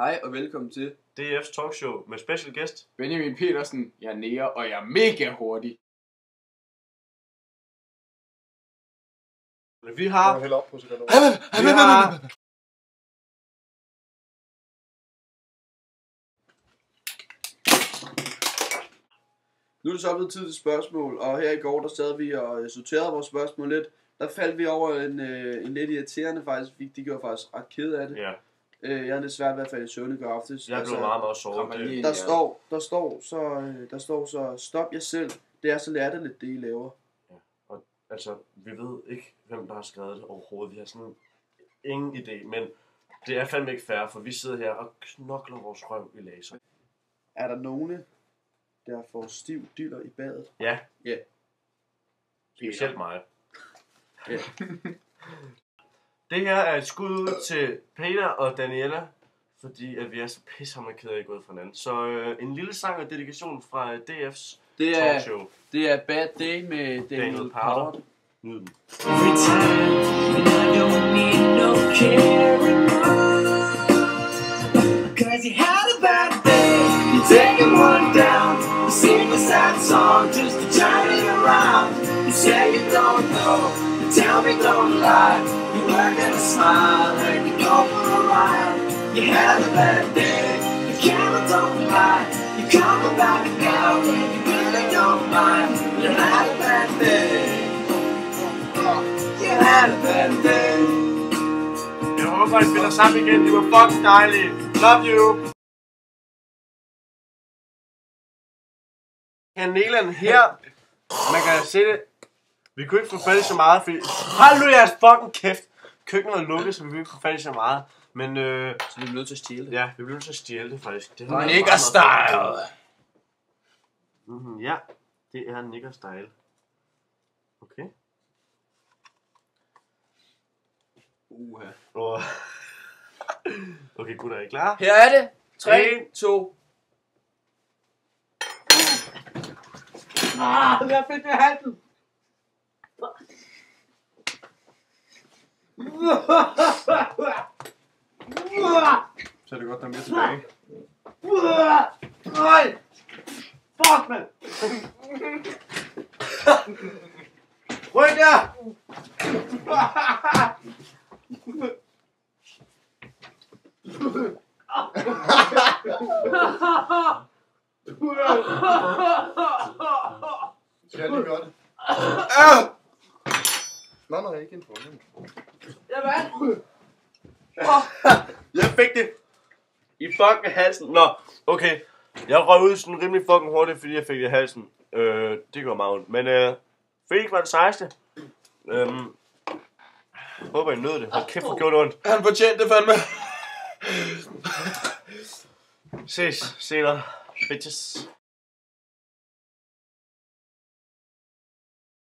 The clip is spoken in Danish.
Hej og velkommen til DF's talkshow med special guest Benjamin Petersen. Jeg er nære, og jeg er mega hurtig. Vi har... Hælder op på cigaretter. Nu er det så blevet tid til spørgsmål, og her i går, der sad vi og sorterede vores spørgsmål lidt. Der faldt vi over en lidt irriterende faktisk, de gjorde faktisk ret ked af det. Ja. Jeg er lidt svært i hvert fald i søvn i går aftes. Jeg blev meget såret. Der står så, stop jer selv, det er så latterligt det I laver. Ja. Og altså, vi ved ikke, hvem der har skrevet det overhovedet. Vi har sådan ingen idé, men det er fandme ikke fair, for vi sidder her og knokler vores røv i laser. Er der nogen, der får stiv diller i badet? Ja. Ja. Specielt mig. Ja. Det her er et skud ud til Peter og Daniela, fordi at vi er så pissehammer kede af gået fra hinanden. Så en lille sang og dedikation fra DF's talkshow. Det er Bad Day med Daniel Powder. Nyd den. Every time, and I don't need no care anymore. Cause you had a bad day, you're taking one down. You sing a sad song just to turn it around. You say you don't know, you tell me don't lie. You work and a smile and you go for a ride. You had a bad day, you camera don't lie. You come back now and you really don't mind. You had a bad day. You had a bad day. Jeg håber, I finder sammen igen. Det var fucking dejligt. Love you. Kanelen her. Man kan se det. Vi kunne ikke få fat i så meget, fordi... Hold nu jeres fucking kæft. Køkkenet var lukket, så vi kunne ikke få fat i så meget. Men Så vi er nødt til at stjæle det. ja, vi blev nødt til at stjæle det faktisk. Det Nigger style. Ja, det er nigger style. Okay. Oh. Okay, gutter, er I klar? Her er det. 3, 1, 2. Jeg fik det halsen. Så er det godt, der er mere tilbage. Nej! Fuck, man! Ryk jer! Skal jeg lige gøre det? Nej, ikke en problem. Jeg fik det i fucking halsen. Nå, okay. Jeg røg ud sådan rimelig fucking hurtigt, fordi jeg fik det i halsen. Det går meget ondt. Men Felix var den sejeste. Håber I nød det. Hold kæft, hvor gjorde det ondt. Han fortjente det fandme. Ses senere, bitches.